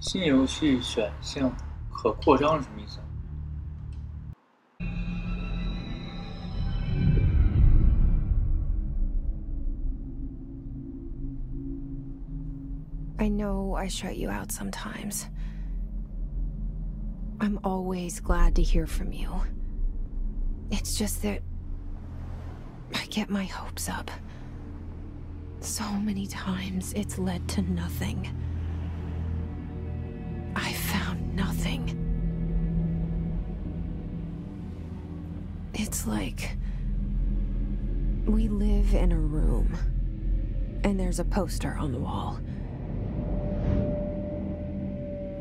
新游戏选项可扩张是什么意思？I know I shut you out sometimes. I'm always glad to hear from you. It's just that I get my hopes up. So many times it's led to nothing. I found nothing. It's like we live in a room, and there's a poster on the wall.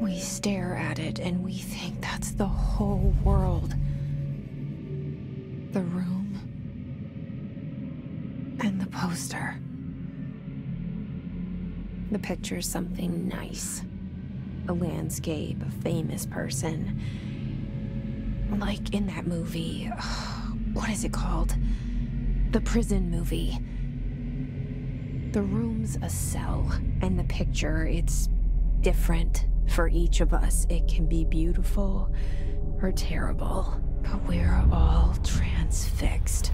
We stare at it and we think that's the whole world. The room and the poster. The picture's something nice. A landscape, a famous person. Like in that movie, what is it called? The prison movie. The room's a cell, and the picture, it's different for each of us. It can be beautiful or terrible, but we're all transfixed.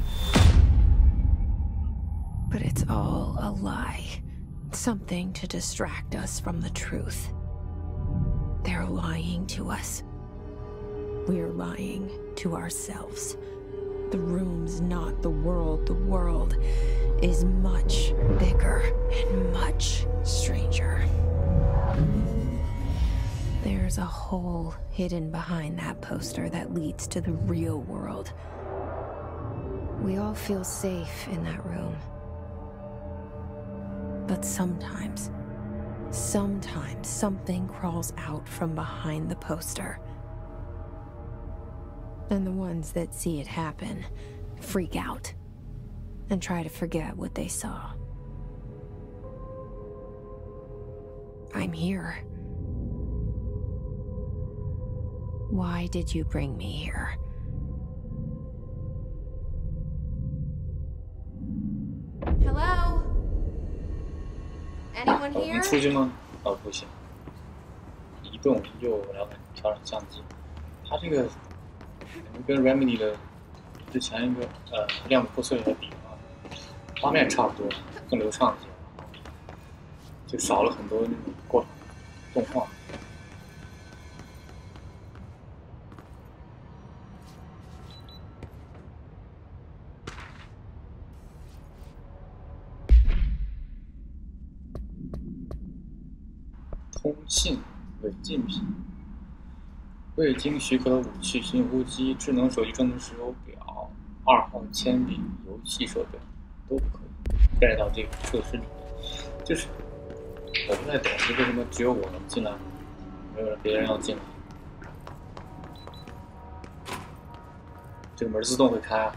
But it's all a lie. Something to distract us from the truth. They're lying to us. We're lying to ourselves. The room's not the world. The world is much bigger and much stranger. There's a hole hidden behind that poster that leads to the real world. We all feel safe in that room. But sometimes something crawls out from behind the poster. And the ones that see it happen freak out and try to forget what they saw. I'm here. Why did you bring me here? Hello? Anyone 能 here? 出去吗？哦，不行。移动右，然后调整相机。它这个跟 Remedy 的之前一个亮度破碎来比的话，画面差不多，更流畅一些，就少了很多那种过场动画。通信违禁品，未经许可的武器、寻呼机、智能手机、智能手表、2号铅笔、游戏手表都不可以带到这个设施里面。就是我不太懂，就为什么只有我能进来，没有别人要进来？这个门自动会开啊。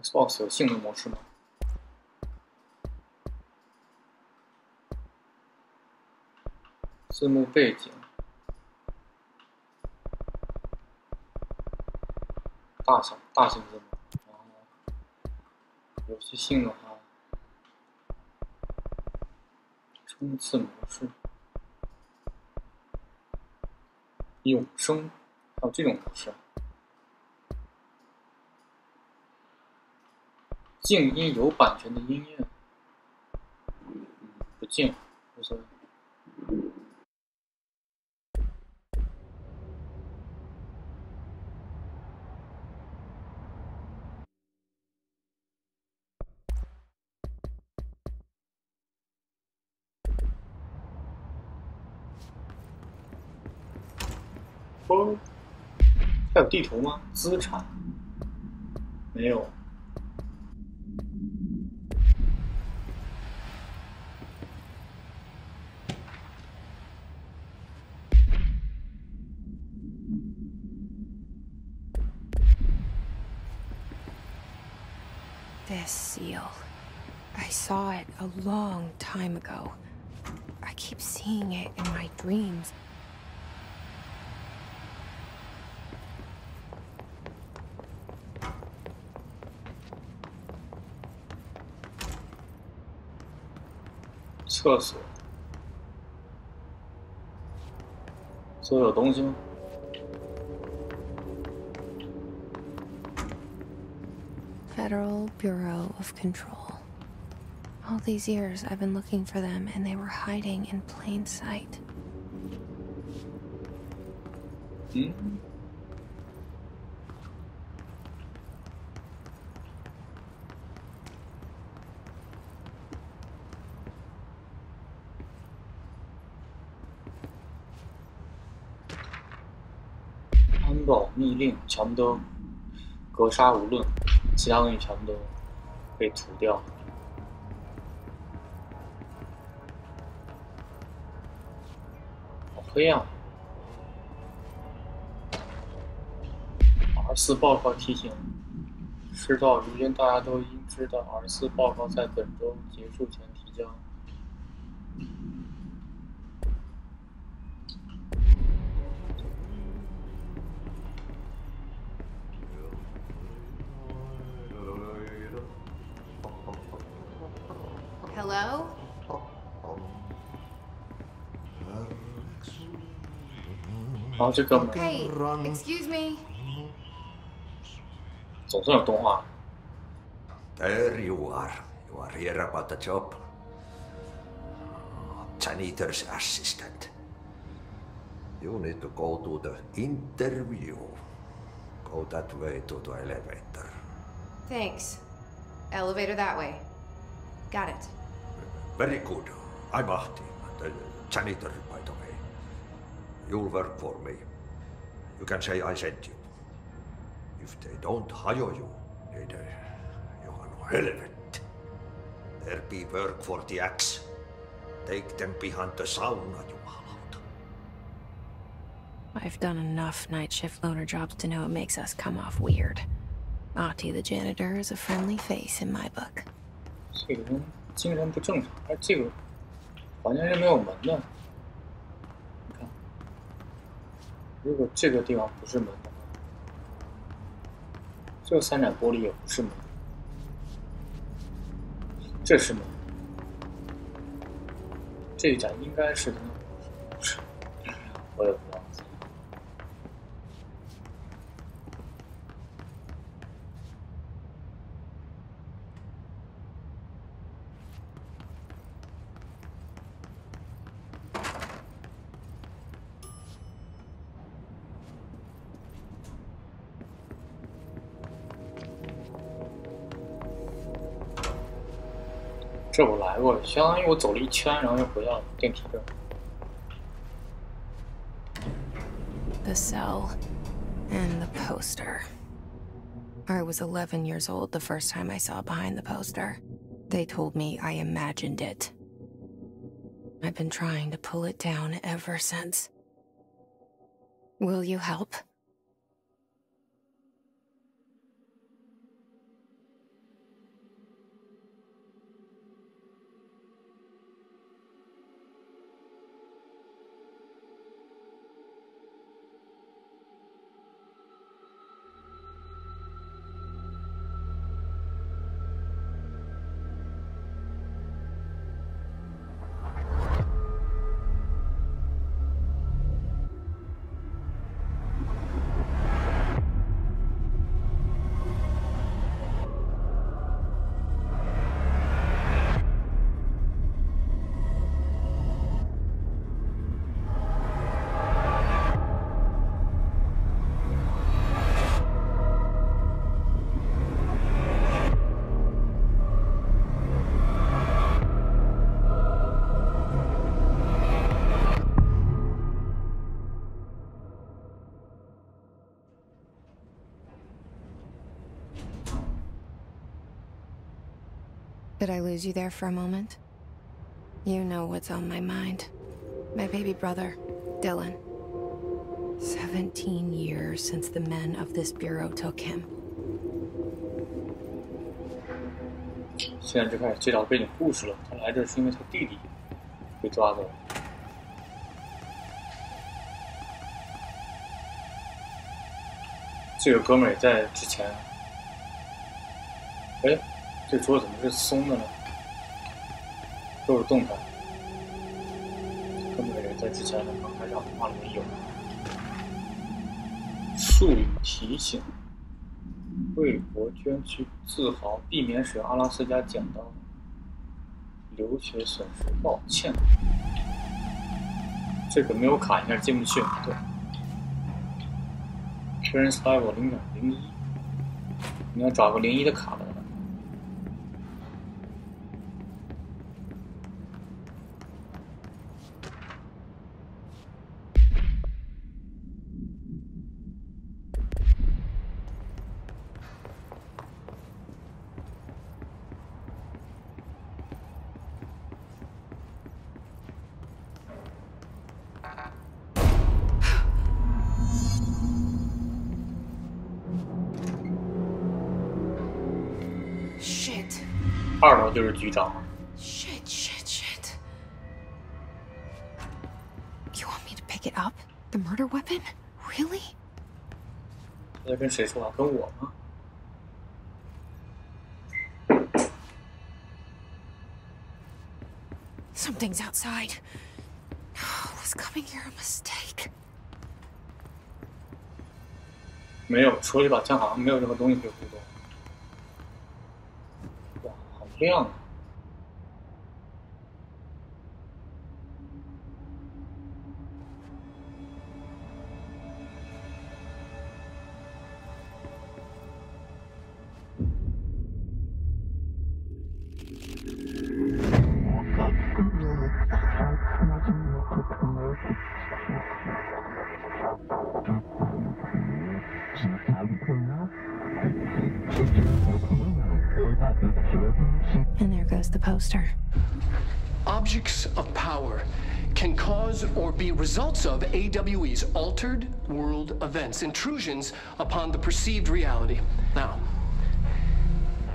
Xbox 有性能模式吗？字幕背景，大型字幕，然后游戏性的话，冲刺模式，永生，还有这种模式。静音有版权的音乐，不静，无所谓。哦，还有地图吗？资产没有。This seal. I saw it a long time ago. I keep seeing it in my dreams. 厕所，所有东西吗？ Federal Bureau of Control. All these years I've been looking for them and they were hiding in plain sight. 安保密令全部都格杀无论，其他东西全部都被涂掉。好黑啊！R4报告提醒：事到如今，大家都应知道 R4报告在本周结束前提交。 Hello? 好，这哥们 Hey, excuse me. 总算有动画。 There you are. You are here about the job. Janitor's assistant. You need to go to the interview. Go that way to the elevator. Thanks. Elevator that way. Got it. Very good. I'm Ahti, the janitor, by the way. You'll work for me. You can say I sent you. If they don't hire you, then you are no helmet. There be work for the axe. Take them behind the sauna, jumalauta. I've done enough night shift loner jobs to know it makes us come off weird. Ahti the janitor is a friendly face in my book. 这个人精神不正常，哎，这个房间是没有门的。你看，如果这个地方不是门的话，这个三盏玻璃也不是门，这是门，这一盏应该是的，不是，我也不知道。 这我来过，相当于我走了一圈，然后又回到电梯这儿。 The cell and the poster. I was 11 years old the first time I saw behind the poster. They told me I imagined it. I've been trying to pull it down ever since. Will you help? Did I lose you there for a moment? You know what's on my mind. My baby brother, Dylan. 17 years since the men of this bureau took him. 现在就开始介绍背景故事了。他来这是因为他弟弟被抓走了。这个哥们儿也在之前。哎，这桌子怎么是松的呢？都是动态。在之前的开场动画里面有。术语提醒：为国捐躯，自豪，避免使用阿拉斯加剪刀，流血损失，抱歉。这个没有卡应该是进不去，对。Clearance level 0.01，你要找个01的卡的。2楼就是局长。Shit. You want me to pick it up? The murder weapon? Really? 他在跟谁说话？跟我吗？ Something's outside. Was coming here a mistake? 没有，手里把枪好像没有任何东西可以互动。哇，好亮啊！And there goes the poster. Objects of power can cause or be results of AWE's altered world events, intrusions upon the perceived reality. Now,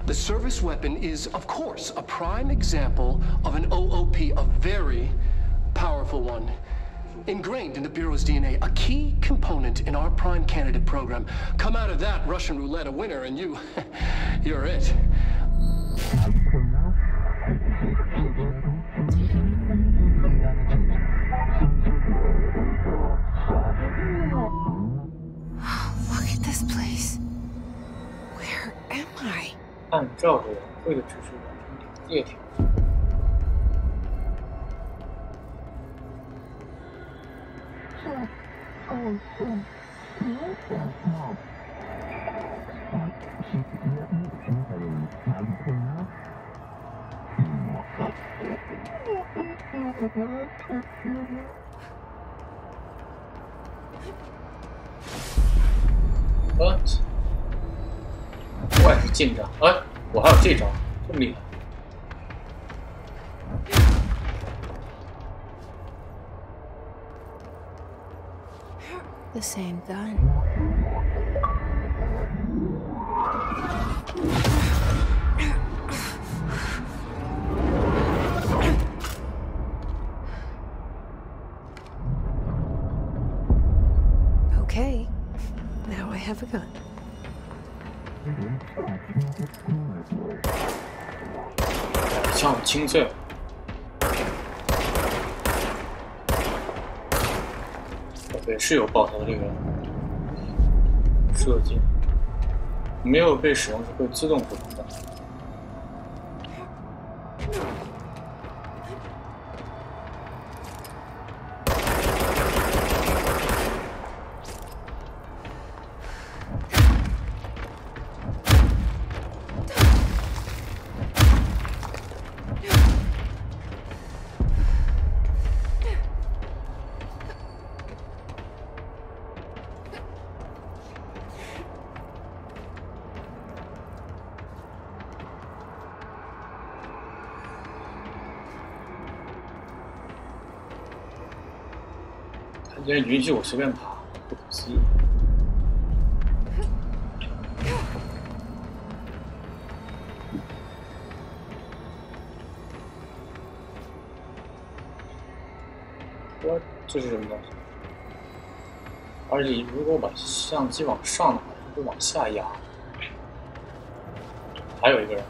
the service weapon is, of course, a prime example of an OOP, a very powerful one. Ingrained in the Bureau's DNA, a key component in our prime candidate program. Come out of that Russian roulette a winner and you're it. Look at this place. Where am I? 按照着我会的指示完成领界条件。What？ 我也是进展，哎，我还有这招，这么厉害。The same gun. Okay, now I have a gun. 枪清脆。对，是有爆头的这个设计，没有被使用时会自动补充的。他竟然允许我随便爬，不可思议！我这是什么东西？而且如果把相机往上的话，它会往下压。还有一个人。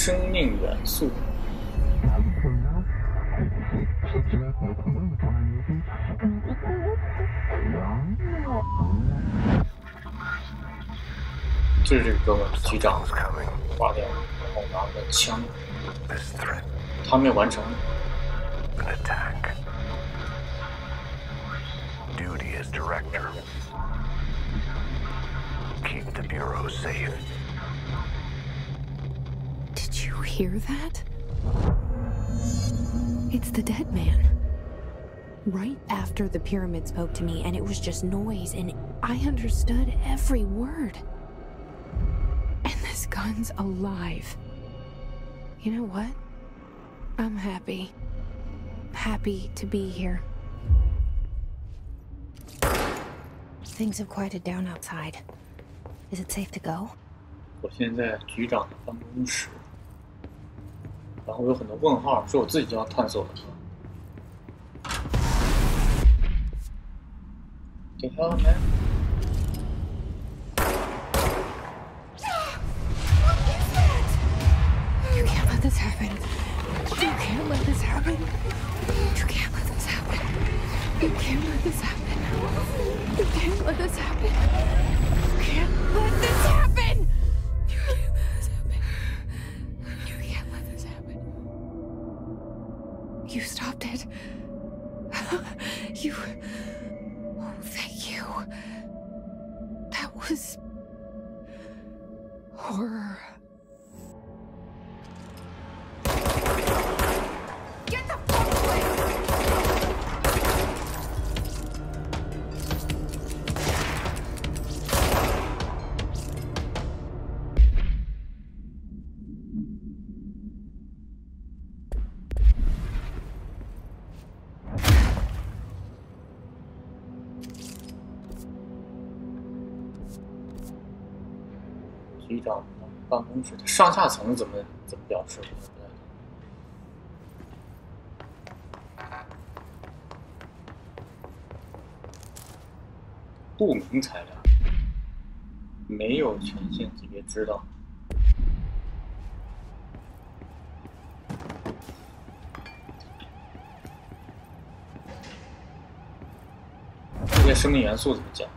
生命元素。这是这个哥们局长挂掉，然后拿着枪，他没有完成。Duty as director. Keep the bureau safe. Did you hear that? It's the dead man. Right after the pyramid spoke to me, and it was just noise, and I understood every word. And this gun's alive. You know what? I'm happy. Happy to be here. Things have quieted down outside. Is it safe to go? 我现在局长的办公室，然后有很多问号，是我自己就要探索的。The hell, man? You can't let this happen. You can't let this happen. You can't let this happen. You can't let this happen. You can't let this happen. You can't let this happen. You can't let this happen. You can't let this happen. You stopped it. You... Oh, thank you. That was... horror. Get the fuck away!局长办公室的上下层怎么表示？不明材料，没有权限级别知道。这些生命元素怎么讲？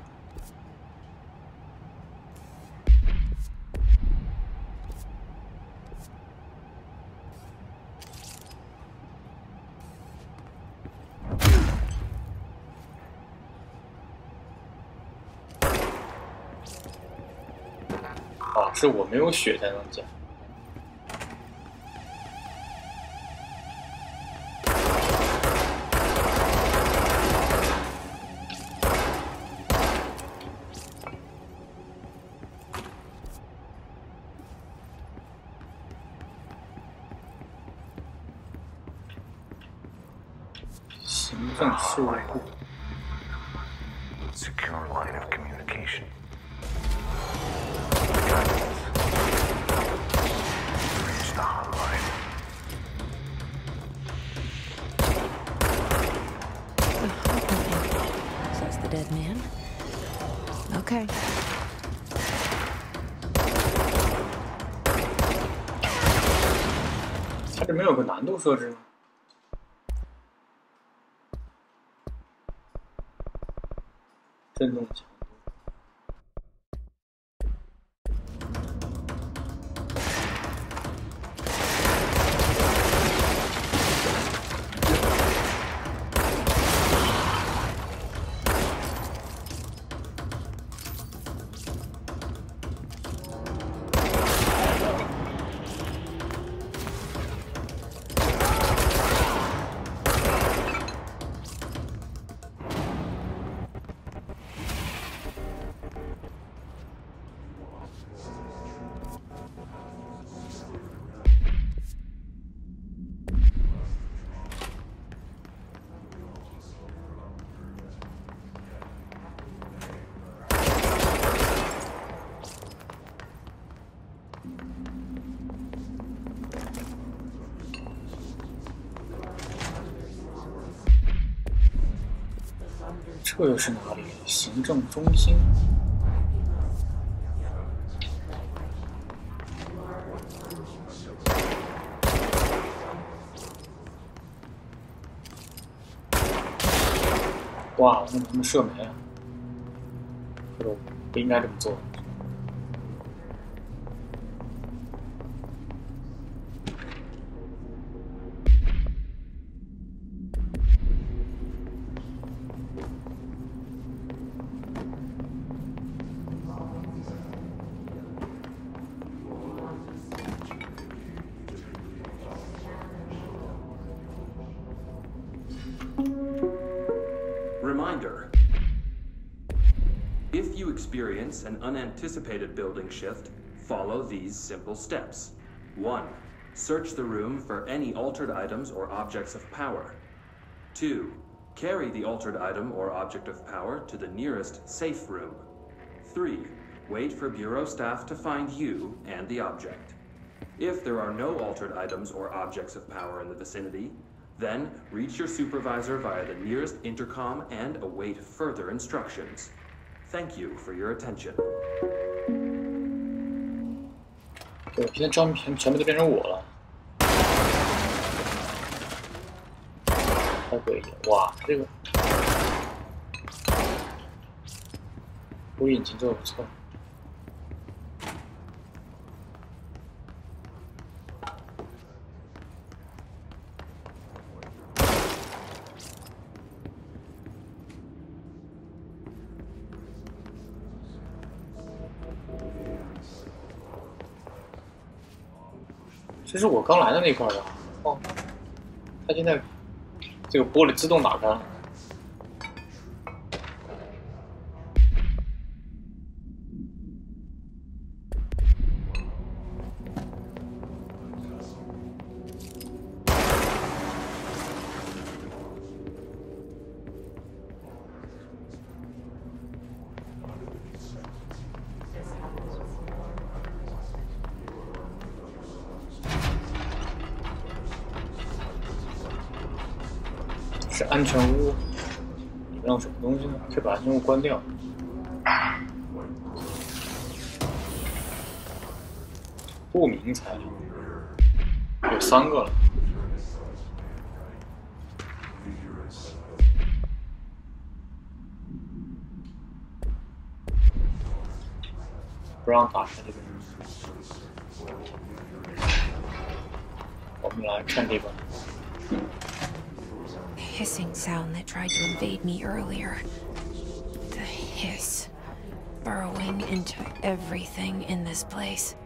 是我没有血才能讲。行政事务部。Secure line of communication. Says the dead man. Okay. 它这没有个难度设置吗？震动强度。这又是哪里？行政中心。哇，我怎么射没了？或者我不应该这么做。Reminder. If you experience an unanticipated building shift, follow these simple steps. 1. Search the room for any altered items or objects of power. 2. Carry the altered item or object of power to the nearest safe room. 3. Wait for Bureau staff to find you and the object. If there are no altered items or objects of power in the vicinity, then reach your supervisor via the nearest intercom and await further instructions. Thank you for your attention. 对，现在照片全部都变成我了，太诡异了！哇，这个无引擎做的不错。这是我刚来的那块的哦，它现在这个玻璃自动打开了。是安全屋，里面有什么东西呢？可以把安全屋关掉。不明材料，有3个了。不让打开这个。我们来看这个。Hissing sound that tried to invade me earlier. The hiss burrowing into everything in this place.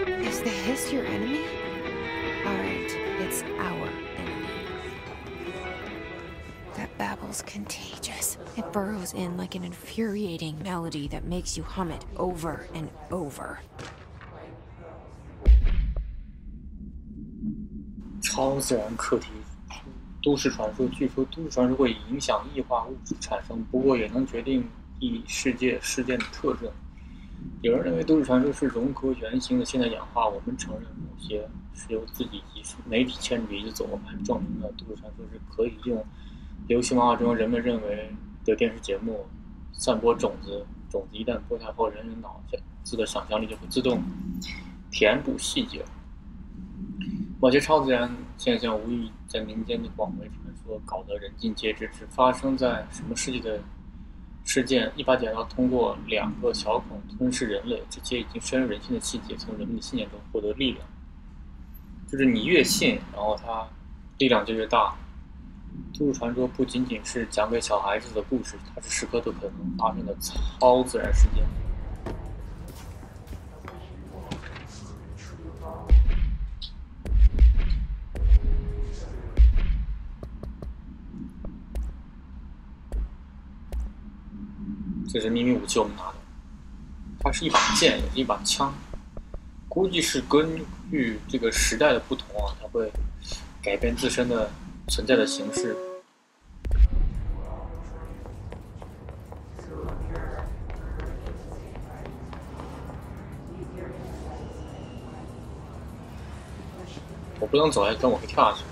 Is the hiss your enemy? Alright, it's our enemy. That babble's contagious. It burrows in like an infuriating melody that makes you hum it over and over. 超自然课题。都市传说，据说都市传说会影响异化物质产生，不过也能决定异世界事件的特征。有人认为都市传说是融合原型的现代演化，我们承认某些是由自己及媒体牵着鼻子走，我们还证明了都市传说是可以用流行文化中人们认为的电视节目散播种子，种子一旦播下后，人脑子的想象力就会自动填补细节。某些超自然现象无疑在民间的广为传说，搞得人尽皆知。只发生在什么世纪的事件，一把剪刀通过2个小孔吞噬人类，这些已经深入人心的细节，从人们的信念中获得力量。就是你越信，然后它力量就越大。都市传说不仅仅是讲给小孩子的故事，它是时刻都可能发生的超自然事件。这是秘密武器，我们拿的，它是一把剑，也是一把枪，估计是根据这个时代的不同啊，它会改变自身的存在的形式。我不能走下去，但我会跳下去。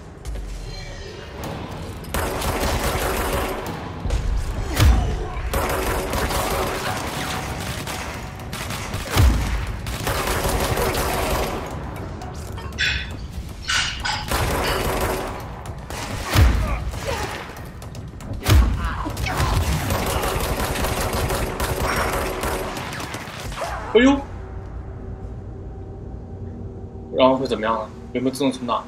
然后会怎么样呢？有没有自动存档？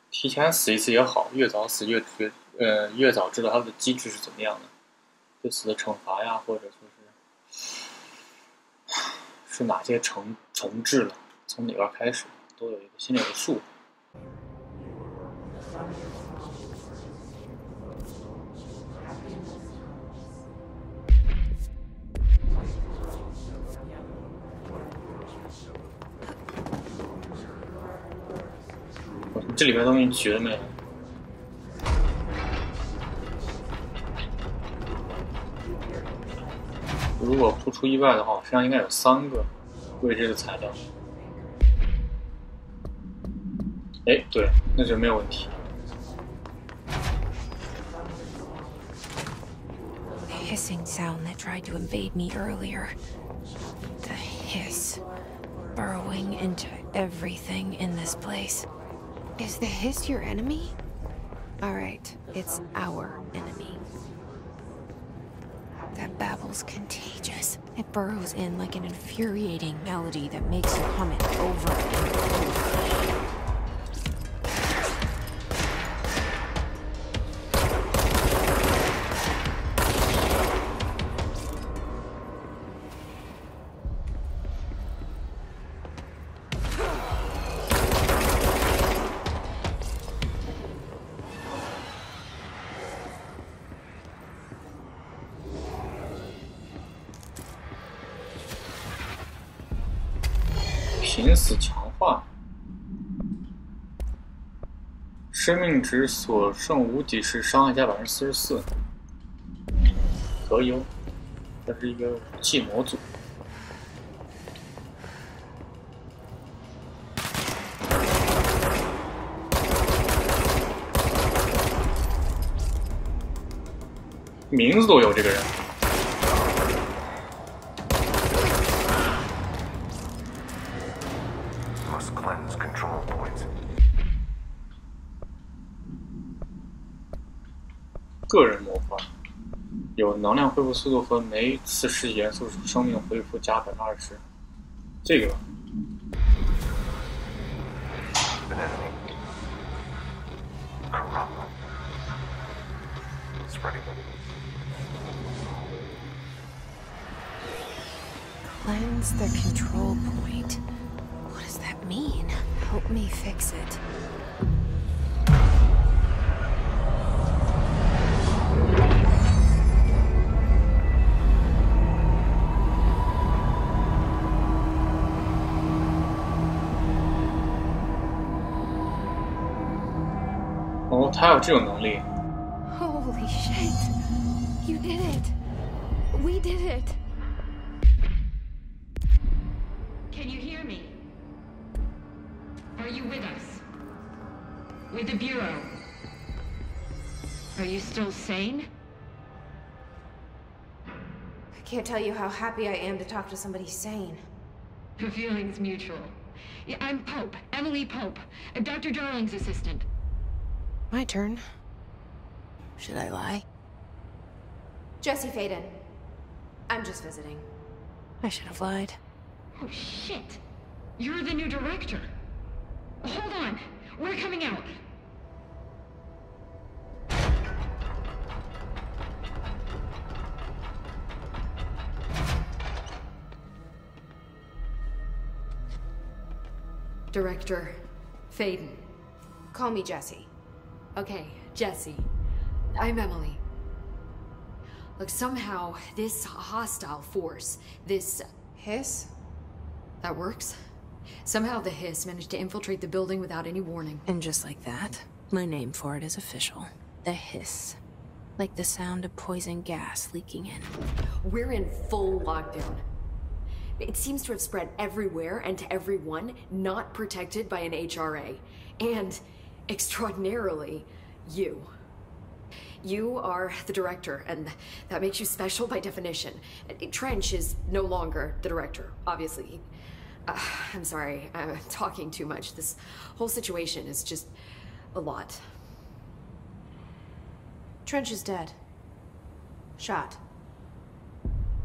提前死一次也好，越早死越早知道它的机制是怎么样的，对死的惩罚呀，或者说是哪些重置了，从哪边开始，都有一个心里有个数。这里边东西举了没有？如果不出意外的话，我身上应该有3个未知的材料。哎，对，那就没有问题。The hissing sound that tried to invade me earlier. The hiss, burrowing into everything in this place. Is the hiss your enemy? Alright, it's our enemy. That babble's contagious. It burrows in like an infuriating melody that makes you hum it over and over.濒死强化，生命值所剩无几时伤害加44%，可以哦。这是一个武器模组。名字都有这个人。个人魔法有能量恢复速度和每次实体元素生命恢复加20%，这个吧。Cleanse the control point. What does that mean? Help me fix it.哦，他有这种能力。Holy shit! You did it! We did it! Can you hear me? Are you with us? With the Bureau? Are you still sane? I can't tell you how happy I am to talk to somebody sane. The feeling's mutual. Yeah, I'm Pope, Emily Pope. I'm Dr. Darling's assistant. My turn. Should I lie? Jesse Faden. I'm just visiting. I should have lied. Oh, shit. You're the new director. Hold on. We're coming out. Director Faden. Call me Jesse. Okay, Jesse. I'm Emily. Look, somehow this hostile force, this Hiss? that works. Somehow the hiss managed to infiltrate the building without any warning. And just like that, my name for it is official. The hiss. Like the sound of poison gas leaking in. We're in full lockdown. It seems to have spread everywhere and to everyone not protected by an HRA. And, extraordinarily, you. You are the director, and that makes you special by definition. Trench is no longer the director, obviously. I'm sorry, I'm talking too much. This whole situation is just a lot. Trench is dead. Shot.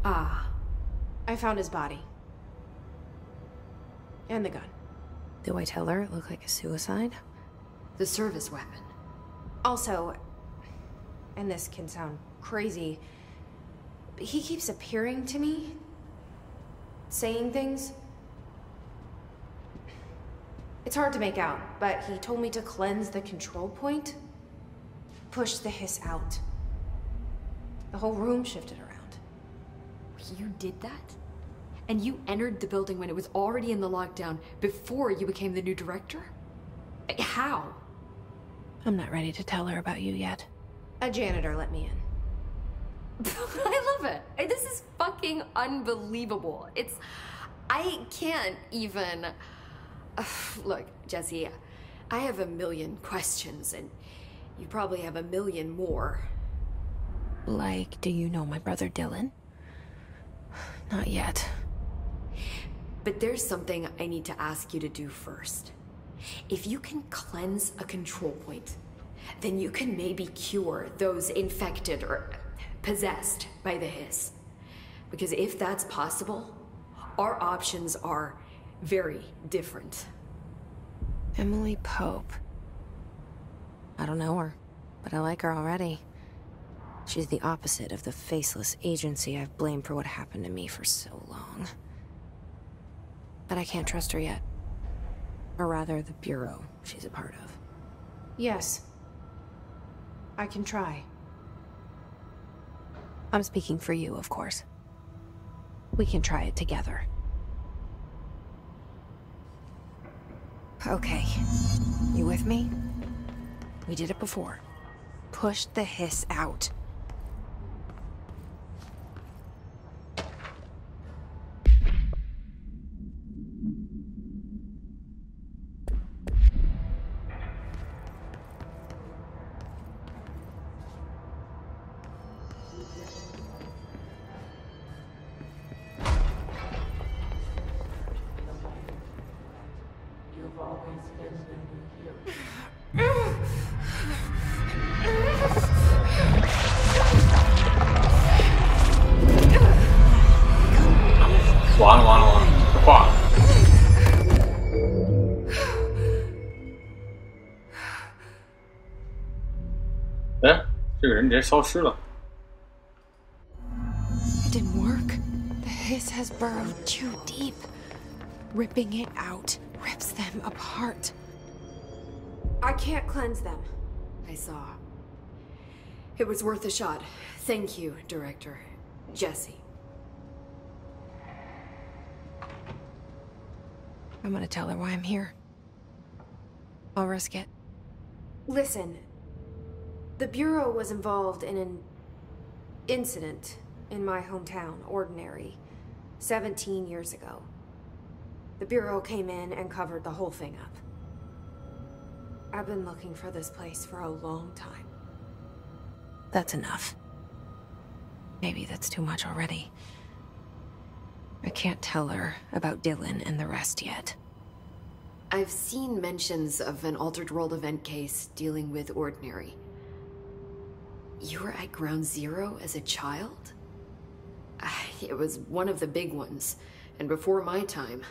Ah. I found his body. And the gun. Do I tell her it looked like a suicide? The service weapon. Also, and this can sound crazy, but he keeps appearing to me, saying things. It's hard to make out, but he told me to cleanse the control point, push the hiss out. The whole room shifted around. You did that? And you entered the building when it was already in the lockdown before you became the new director? How? I'm not ready to tell her about you yet. A janitor let me in. I love it. This is fucking unbelievable. I can't even... Look, Jesse, I have a million questions, and you probably have a million more. Like, do you know my brother Dylan? Not yet. But there's something I need to ask you to do first. If you can cleanse a control point, then you can maybe cure those infected or possessed by the hiss. Because if that's possible, our options are very different. Emily Pope. I don't know her, but I like her already. She's the opposite of the faceless agency I've blamed for what happened to me for so long. But I can't trust her yet. Or rather, the Bureau she's a part of. Yes. I can try. I'm speaking for you, of course. We can try it together. Okay. You with me? We did it before. Push the hiss out.完了，挂了。哎，这个人直接消失了。 It didn't work. The hiss has burrowed too deep. Ripping it out rips them apart. I can't cleanse them. I saw. It was worth a shot. Thank you, Director. Jesse. I'm gonna tell her why I'm here. I'll risk it. Listen, the Bureau was involved in an incident in my hometown, Ordinary, 17 years ago. The Bureau came in and covered the whole thing up. I've been looking for this place for a long time. That's enough. Maybe that's too much already. I can't tell her about Dylan and the rest yet. I've seen mentions of an Altered World event case dealing with Ordinary. You were at Ground Zero as a child? It was one of the big ones, and before my time.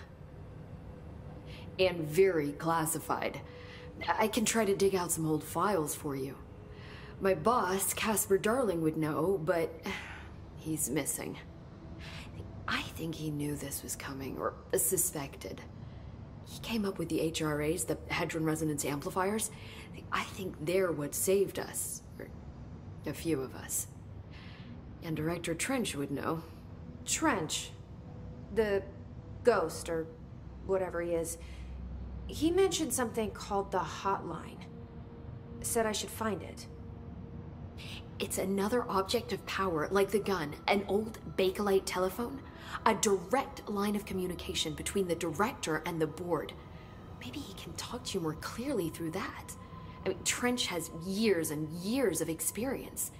And very classified. I can try to dig out some old files for you. My boss, Casper Darling, would know, but he's missing. I think he knew this was coming, or suspected. He came up with the HRAs, the Hadron Resonance Amplifiers. I think they're what saved us, or a few of us. And Director Trench would know. Trench, the ghost, or whatever he is, he mentioned something called the Hotline. Said I should find it. It's another object of power, like the gun, an old Bakelite telephone. A direct line of communication between the director and the board. Maybe he can talk to you more clearly through that. I mean, Trench has years and years of experience.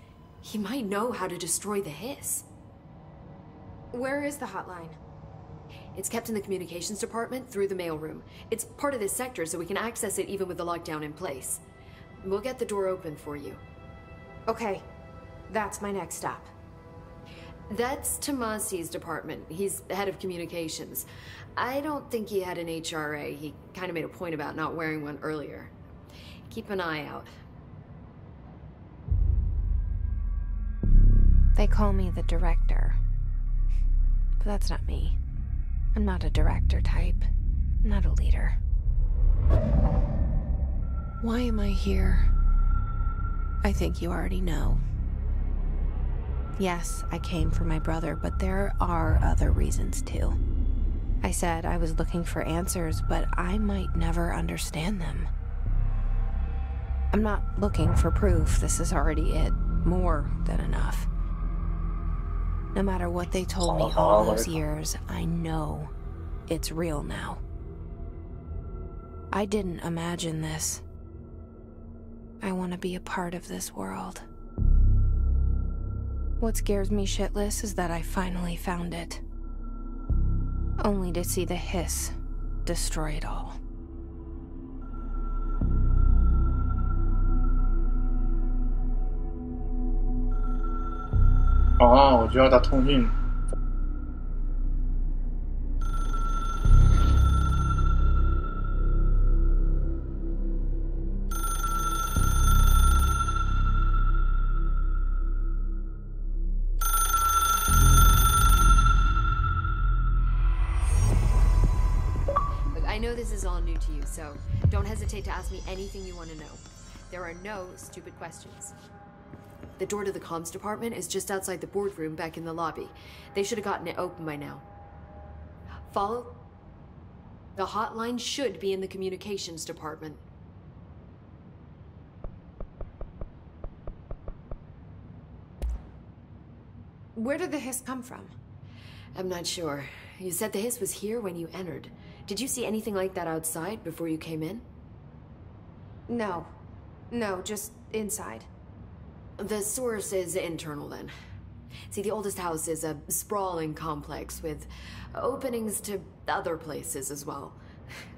He might know how to destroy the hiss. Where is the hotline? It's kept in the communications department through the mailroom. It's part of this sector, so we can access it even with the lockdown in place. We'll get the door open for you. Okay, that's my next stop. That's Tomasi's department. He's head of communications. I don't think he had an HRA. He kind of made a point about not wearing one earlier. Keep an eye out. They call me the director. But that's not me. I'm not a director type. I'm not a leader. Why am I here? I think you already know. Yes, I came for my brother, but there are other reasons too. I said I was looking for answers, but I might never understand them. I'm not looking for proof. This is already it. More than enough. No matter what they told me all those years, I know it's real now. I didn't imagine this. I want to be a part of this world. What scares me shitless is that I finally found it. Only to see the hiss destroy it all. Oh, 我就要打通讯。I know this is all new to you, so don't hesitate to ask me anything you want to know. There are no stupid questions. The door to the comms department is just outside the boardroom back in the lobby. They should have gotten it open by now. Follow? The hotline should be in the communications department. Where did the hiss come from? I'm not sure. You said the hiss was here when you entered. Did you see anything like that outside before you came in? No. No, just inside. The source is internal then. See, the oldest house is a sprawling complex with openings to other places as well.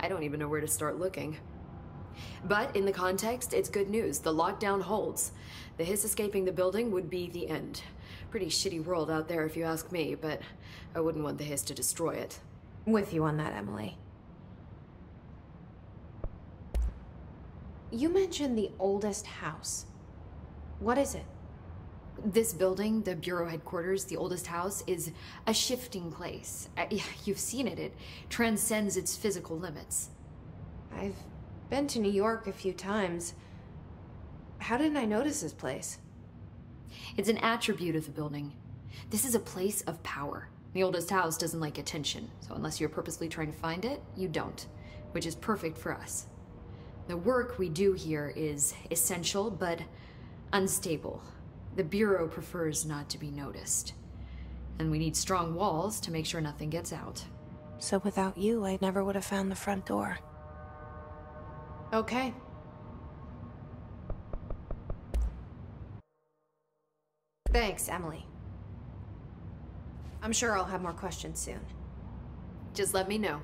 I don't even know where to start looking. But in the context, it's good news. The lockdown holds. The hiss escaping the building would be the end. Pretty shitty world out there if you ask me, but I wouldn't want the hiss to destroy it. With you on that, Emily. You mentioned the oldest house. What is it? This building, the Bureau headquarters, the oldest house, is a shifting place. You've seen it. It transcends its physical limits. I've been to New York a few times. How didn't I notice this place? It's an attribute of the building. This is a place of power. The oldest house doesn't like attention, so unless you're purposely trying to find it, you don't, which is perfect for us. The work we do here is essential, but unstable. The Bureau prefers not to be noticed. And we need strong walls to make sure nothing gets out. So without you, I never would have found the front door. Okay. Thanks, Emily. I'm sure I'll have more questions soon. Just let me know.